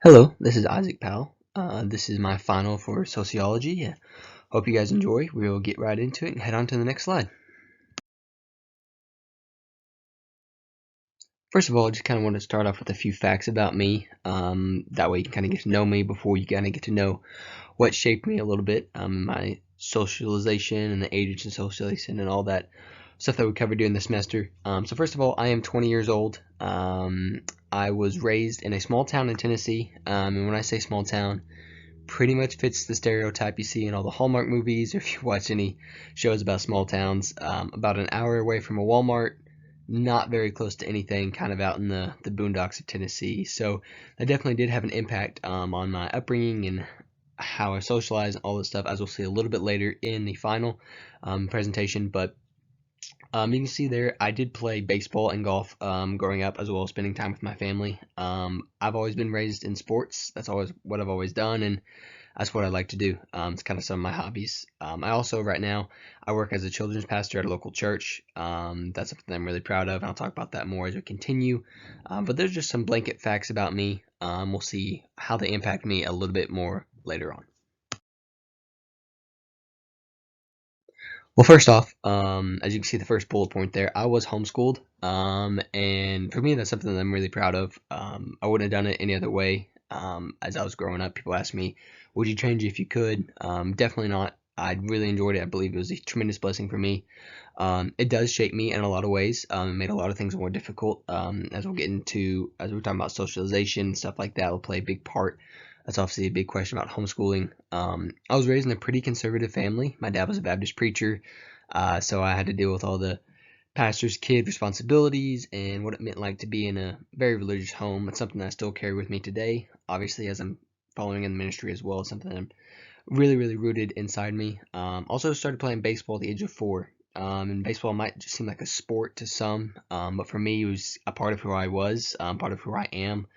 Hello, this is Isaac Powell. This is my final for sociology. Hope you guys enjoy. We'll get right into it and head on to the next slide. First of all, I just kind of want to start off with a few facts about me. That way you can kind of get to know me before you kind of get to know what shaped me a little bit. My socialization and the age and socialization and all that stuff that we covered during the semester. So first of all, I am 20 years old. I was raised in a small town in Tennessee. And when I say small town, pretty much fits the stereotype you see in all the Hallmark movies, or if you watch any shows about small towns. About an hour away from a Walmart, not very close to anything, kind of out in the boondocks of Tennessee. So that definitely did have an impact on my upbringing and how I socialize and all this stuff, as we'll see a little bit later in the final presentation. But you can see there, I did play baseball and golf growing up, as well as spending time with my family. I've always been raised in sports. That's always what I've always done, and that's what I like to do. It's kind of some of my hobbies. I also, right now, I work as a children's pastor at a local church. That's something I'm really proud of, and I'll talk about that more as we continue. But there's just some blanket facts about me. We'll see how they impact me a little bit more later on. Well, first off, as you can see, the first bullet point there, I was homeschooled, and for me, that's something that I'm really proud of. I wouldn't have done it any other way. As I was growing up, people asked me, "Would you change it if you could?" Definitely not. I really enjoyed it. I believe it was a tremendous blessing for me. It does shape me in a lot of ways. It made a lot of things more difficult. As we'll get into, as we're talking about socialization, stuff like that will play a big part. That's obviously a big question about homeschooling. I was raised in a pretty conservative family. My dad was a Baptist preacher, so I had to deal with all the pastor's kid responsibilities and what it meant like to be in a very religious home. It's something that I still carry with me today. Obviously, as I'm following in the ministry as well, it's something that I'm really, really rooted inside me. Also started playing baseball at the age of 4. And baseball might just seem like a sport to some, but for me, it was a part of who I was, part of who I am,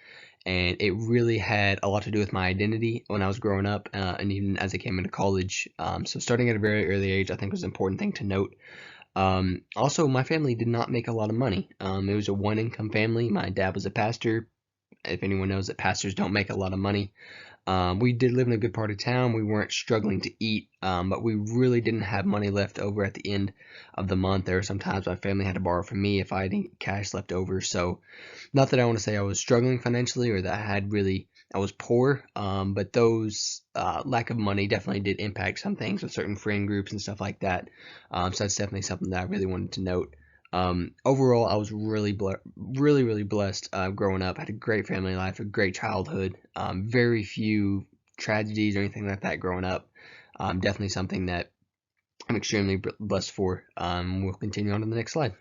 and it really had a lot to do with my identity when I was growing up, and even as I came into college. So starting at a very early age, I think was an important thing to note. Also, my family did not make a lot of money. It was a one-income family. My dad was a pastor. If anyone knows that pastors don't make a lot of money, we did live in a good part of town. We weren't struggling to eat, but we really didn't have money left over at the end of the month. There were some times my family had to borrow from me if I had any cash left over. So, not that I want to say I was struggling financially or that I was poor, but those lack of money definitely did impact some things with certain friend groups and stuff like that. So that's definitely something that I really wanted to note. Overall, I was really, really blessed growing up. I had a great family life, a great childhood, very few tragedies or anything like that growing up. Definitely something that I'm extremely blessed for. We'll continue on to the next slide.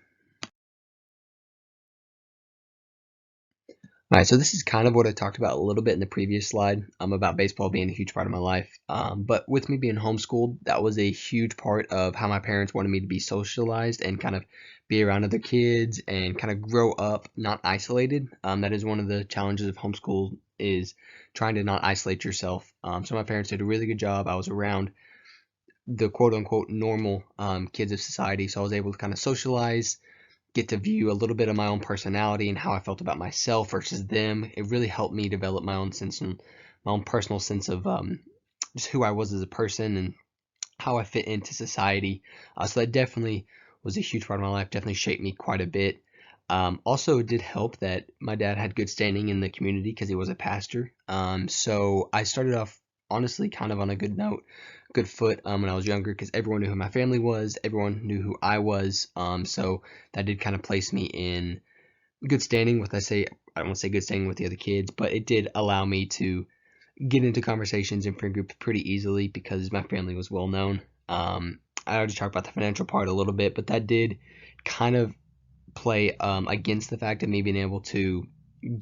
All right, so this is kind of what I talked about a little bit in the previous slide about baseball being a huge part of my life. But with me being homeschooled, that was a huge part of how my parents wanted me to be socialized and kind of be around other kids and kind of grow up not isolated. That is one of the challenges of homeschool is trying to not isolate yourself. So my parents did a really good job. I was around the quote unquote normal kids of society, so I was able to kind of socialize, get to view a little bit of my own personality and how I felt about myself versus them. It really helped me develop my own sense and my own personal sense of just who I was as a person and how I fit into society. So that definitely was a huge part of my life, definitely shaped me quite a bit. Also, it did help that my dad had good standing in the community because he was a pastor. So I started off honestly kind of on a good note, good foot when I was younger because everyone knew who my family was, everyone knew who I was. So that did kind of place me in good standing with, I don't want to say good standing with the other kids, but it did allow me to get into conversations in friend groups pretty easily because my family was well known. I already talked about the financial part a little bit, but that did kind of play against the fact of me being able to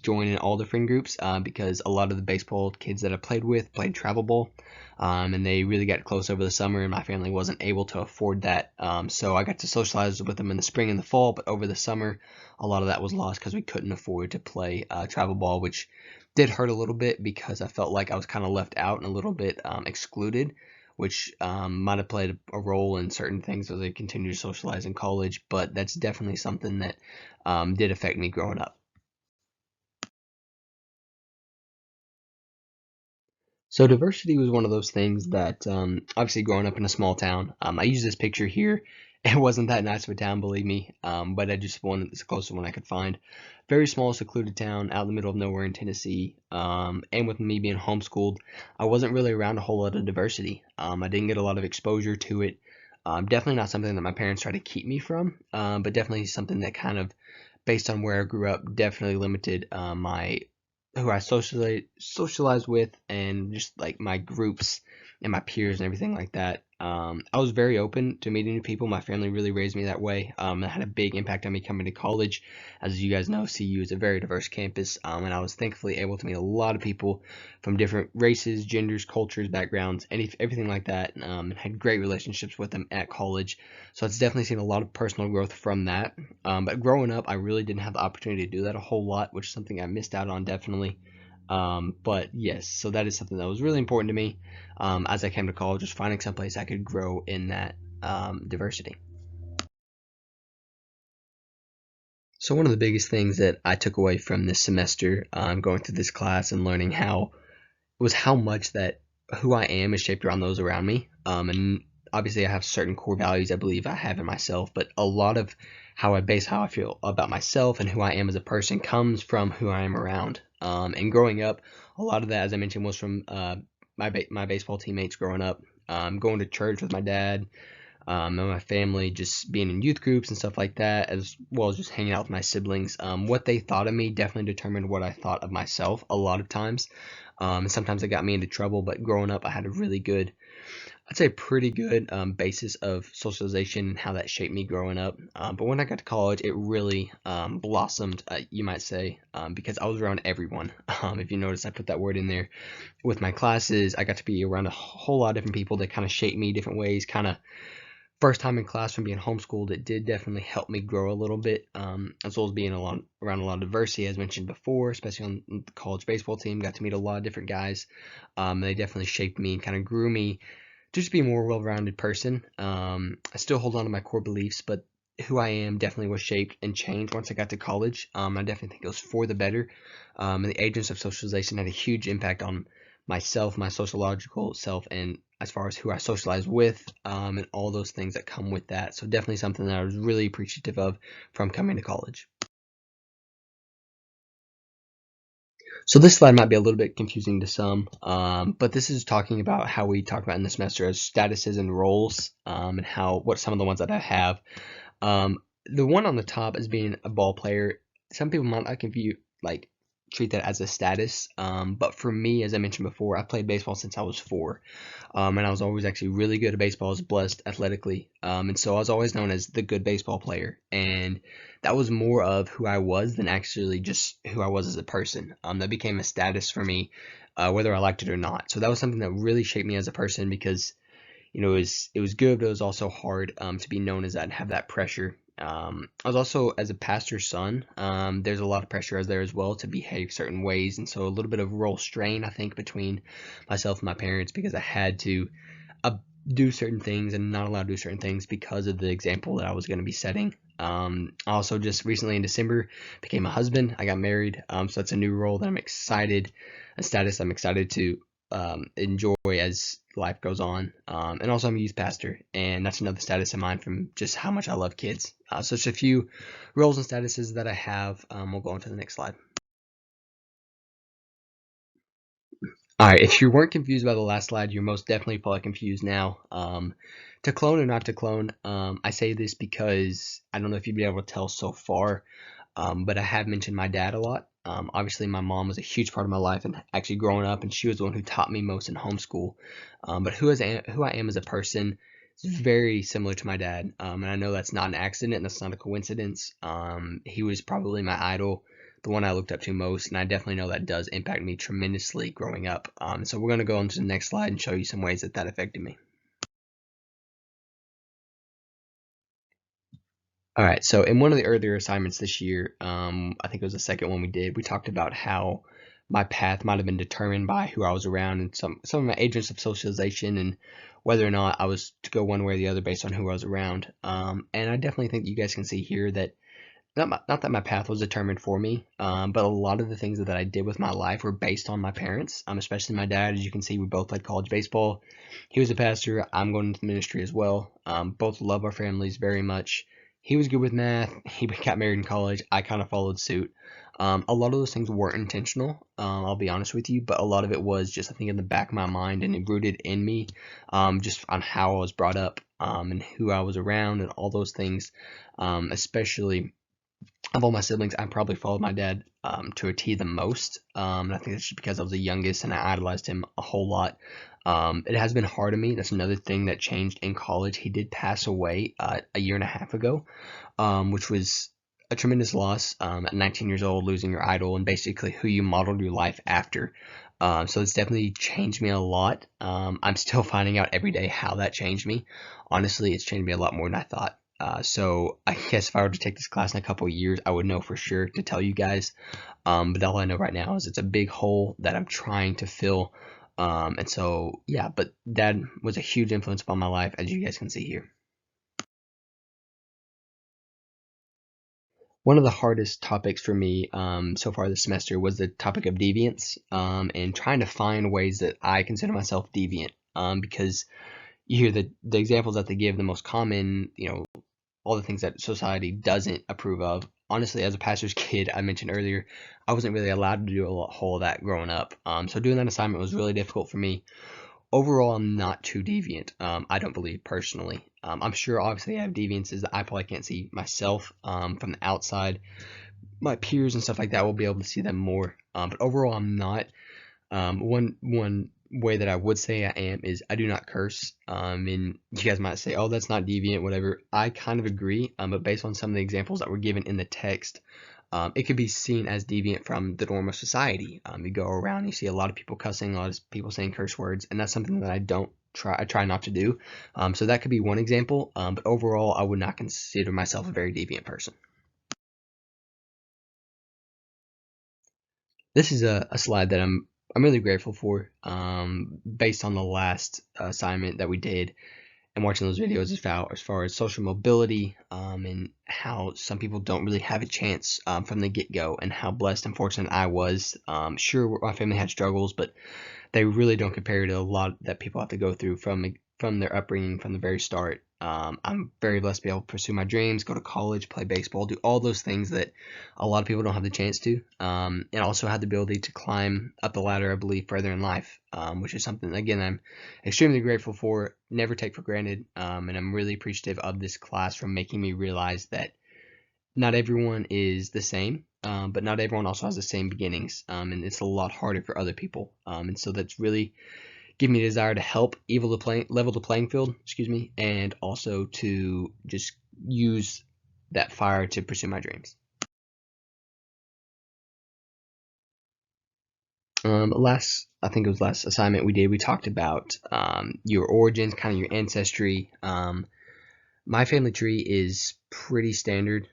join in all the friend groups because a lot of the baseball kids that I played with played travel ball, and they really got close over the summer, and my family wasn't able to afford that. So I got to socialize with them in the spring and the fall, but over the summer, a lot of that was lost because we couldn't afford to play travel ball, which did hurt a little bit because I felt like I was kind of left out and a little bit excluded, which might have played a role in certain things as I continue to socialize in college, but that's definitely something that did affect me growing up. So diversity was one of those things that, obviously growing up in a small town, I use this picture here. It wasn't that nice of a town, believe me, but I just wanted it's the closest one I could find. Very small, secluded town out in the middle of nowhere in Tennessee. And with me being homeschooled, I wasn't really around a whole lot of diversity. I didn't get a lot of exposure to it. Definitely not something that my parents tried to keep me from, but definitely something that kind of, based on where I grew up, definitely limited my who I socialize with, and just like my groups and my peers and everything like that. I was very open to meeting new people. My family really raised me that way. That had a big impact on me coming to college. As you guys know, CU is a very diverse campus, and I was thankfully able to meet a lot of people from different races, genders, cultures, backgrounds, everything like that, and had great relationships with them at college. So it's definitely seen a lot of personal growth from that. But growing up, I really didn't have the opportunity to do that a whole lot, which is something I missed out on definitely. But yes, so that is something that was really important to me, as I came to college, just finding some place I could grow in that diversity. So one of the biggest things that I took away from this semester, going through this class and learning how much that who I am is shaped around those around me. And obviously, I have certain core values I believe I have in myself, but a lot of how I feel about myself and who I am as a person comes from who I am around. And growing up, a lot of that, as I mentioned, was from my baseball teammates growing up, going to church with my dad, and my family, just being in youth groups and stuff like that, as well as just hanging out with my siblings. What they thought of me definitely determined what I thought of myself a lot of times. And sometimes it got me into trouble, but growing up, I had a really good, I'd say pretty good basis of socialization and how that shaped me growing up. But when I got to college, it really blossomed, you might say, because I was around everyone. If you notice, I put that word in there. With my classes, I got to be around a whole lot of different people that kind of shaped me different ways, kind of first time in class from being homeschooled. It did definitely help me grow a little bit, as well as being around a lot of diversity, as mentioned before, especially on the college baseball team. Got to meet a lot of different guys. They definitely shaped me and kind of grew me to just be a more well-rounded person. I still hold on to my core beliefs, but who I am definitely was shaped and changed once I got to college. I definitely think it was for the better. And the agents of socialization had a huge impact on myself, my sociological self, and as far as who I socialize with, and all those things that come with that. So definitely something that I was really appreciative of from coming to college. So this slide might be a little bit confusing to some, but this is talking about how we talk about in the semester as statuses and roles, and what some of the ones that I have. The one on the top as being a ball player, some people might not confuse like treat that as a status, but for me, as I mentioned before, I played baseball since I was 4, and I was always actually really good at baseball. I was blessed athletically, and so I was always known as the good baseball player, and that was more of who I was than actually just who I was as a person. That became a status for me, whether I liked it or not. So that was something that really shaped me as a person because it was good, but it was also hard to be known as that and have that pressure. I was also, as a pastor's son, there's a lot of pressure as there as well to behave certain ways, and so a little bit of role strain, I think, between myself and my parents because I had to uh, do certain things and not allowed to do certain things because of the example that I was going to be setting. I also just recently in December became a husband. I got married, so that's a new role that I'm excited, a status I'm excited to enjoy as life goes on. And also, I'm a youth pastor, and that's another status of mine from just how much I love kids. So, just a few roles and statuses that I have. We'll go on to the next slide. All right, if you weren't confused by the last slide, you're most definitely probably confused now. To clone or not to clone, I say this because I don't know if you'd be able to tell so far, but I have mentioned my dad a lot. Obviously, my mom was a huge part of my life and actually growing up, and she was the one who taught me most in homeschool. But who I am as a person is very similar to my dad, and I know that's not an accident. That's not a coincidence. He was probably my idol, the one I looked up to most, and I definitely know that does impact me tremendously growing up. So we're going to go on to the next slide and show you some ways that that affected me. All right, so in one of the earlier assignments this year, I think it was the second one we did, we talked about how my path might have been determined by who I was around and some of my agents of socialization and whether or not I was to go one way or the other based on who I was around. And I definitely think you guys can see here that not that my path was determined for me, but a lot of the things that I did with my life were based on my parents, especially my dad. As you can see, we both played college baseball. He was a pastor. I'm going into the ministry as well. Both love our families very much. He was good with math. He got married in college. I kind of followed suit. A lot of those things weren't intentional, I'll be honest with you, but a lot of it was just, I think, in the back of my mind and it rooted in me, just on how I was brought up, and who I was around and all those things, especially of all my siblings, I probably followed my dad to a T the most. And I think that's just because I was the youngest and I idolized him a whole lot. It has been hard on me. That's another thing that changed in college. He did pass away a year and a half ago, which was a tremendous loss, at 19 years old, losing your idol and basically who you modeled your life after. So it's definitely changed me a lot. I'm still finding out every day how that changed me. Honestly, it's changed me a lot more than I thought. So I guess if I were to take this class in a couple of years, I would know for sure to tell you guys. But all I know right now is it's a big hole that I'm trying to fill. And so, yeah, but Dad was a huge influence upon my life, as you guys can see here. One of the hardest topics for me, so far this semester was the topic of deviance, and trying to find ways that I consider myself deviant, because you hear the examples that they give, the most common, all the things that society doesn't approve of. Honestly, as a pastor's kid, I mentioned earlier, I wasn't really allowed to do whole of that growing up. So doing that assignment was really difficult for me. Overall, I'm not too deviant. I don't believe personally. I'm sure obviously I have deviances that I probably can't see myself, from the outside. My peers and stuff like that will be able to see them more. But overall, I'm not. One way that I would say I am is I do not curse. And you guys might say, "Oh, that's not deviant," whatever. I kind of agree. But based on some of the examples that were given in the text, it could be seen as deviant from the norm of society. You go around, you see a lot of people cussing, a lot of people saying curse words, and that's something that I don't try. I try not to do. So that could be one example. But overall, I would not consider myself a very deviant person. This is a slide that I'm really grateful for, based on the last assignment that we did and watching those videos as far as social mobility, and how some people don't really have a chance, from the get-go, and how blessed and fortunate I was. Sure, my family had struggles, but they really don't compare to a lot that people have to go through from their upbringing from the very start. I'm very blessed to be able to pursue my dreams, go to college, play baseball, do all those things that a lot of people don't have the chance to, and also had the ability to climb up the ladder, I believe, further in life, which is something, again, I'm extremely grateful for, never take for granted, and I'm really appreciative of this class for making me realize that not everyone is the same, but not everyone also has the same beginnings, and it's a lot harder for other people. And so that's really given me a desire to help level the playing field, excuse me, and also to just use that fire to pursue my dreams. I think it was last assignment we did, we talked about, your origins, kind of your ancestry. My family tree is pretty standard.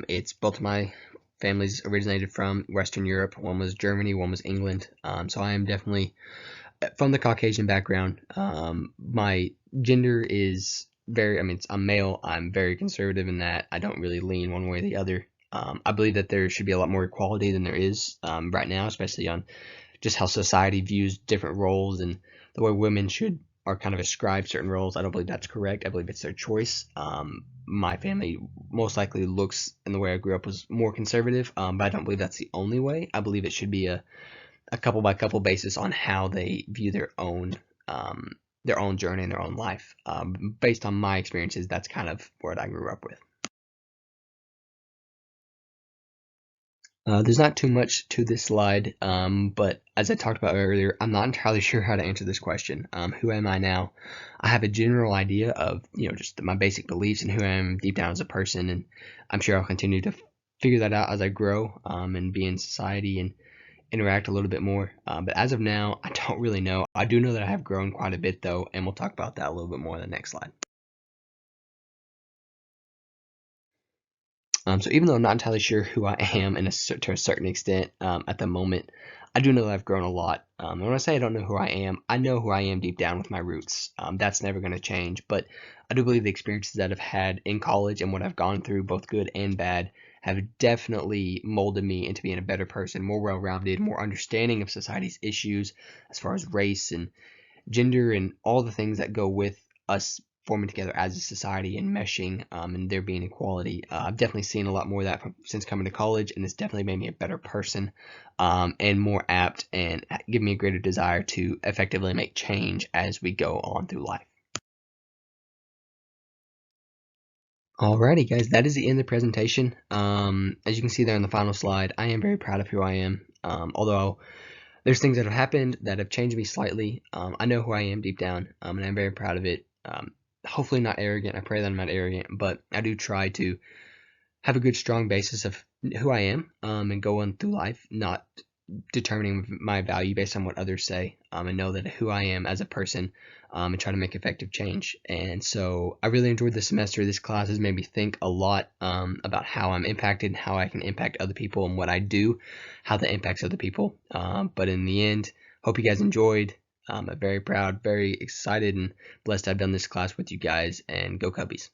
It's both of my families originated from Western Europe. One was Germany, one was England. So I am definitely from the Caucasian background. My gender is I'm male. I'm very conservative in that I don't really lean one way or the other. I believe that there should be a lot more equality than there is, right now, especially on just how society views different roles and the way women should are kind of ascribed certain roles. I don't believe that's correct. I believe it's their choice. My family most likely looks, and the way I grew up was more conservative, but I don't believe that's the only way. I believe it should be a couple by couple basis on how they view their own journey and their own life. Based on my experiences, that's kind of what I grew up with. There's not too much to this slide, but as I talked about earlier, I'm not entirely sure how to answer this question. Who am I now? I have a general idea of, just my basic beliefs and who I am deep down as a person, and I'm sure I'll continue to figure that out as I grow, and be in society and interact a little bit more. But as of now, I don't really know. I do know that I have grown quite a bit, though, and we'll talk about that a little bit more in the next slide. So even though I'm not entirely sure who I am to a certain extent, at the moment, I do know that I've grown a lot. And when I say I don't know who I know who I am deep down with my roots. That's never going to change. But I do believe the experiences that I've had in college and what I've gone through, both good and bad, have definitely molded me into being a better person, more well-rounded, more understanding of society's issues as far as race and gender and all the things that go with us forming together as a society and meshing, and there being equality. I've definitely seen a lot more of that since coming to college, and it's definitely made me a better person, and more apt and give me a greater desire to effectively make change as we go on through life. Alrighty, guys, that is the end of the presentation. As you can see there on the final slide, I am very proud of who I am. Although there's things that have happened that have changed me slightly, I know who I am deep down, and I'm very proud of it. Hopefully not arrogant. I pray that I'm not arrogant, but I do try to have a good, strong basis of who I am, and go on through life, not determining my value based on what others say, and know that who I am as a person, and try to make effective change. And so I really enjoyed this semester. This class has made me think a lot, about how I'm impacted, how I can impact other people, and what I do, how that impacts other people. But in the end, hope you guys enjoyed. I'm very proud, very excited, and blessed to have done this class with you guys. And go Cubbies.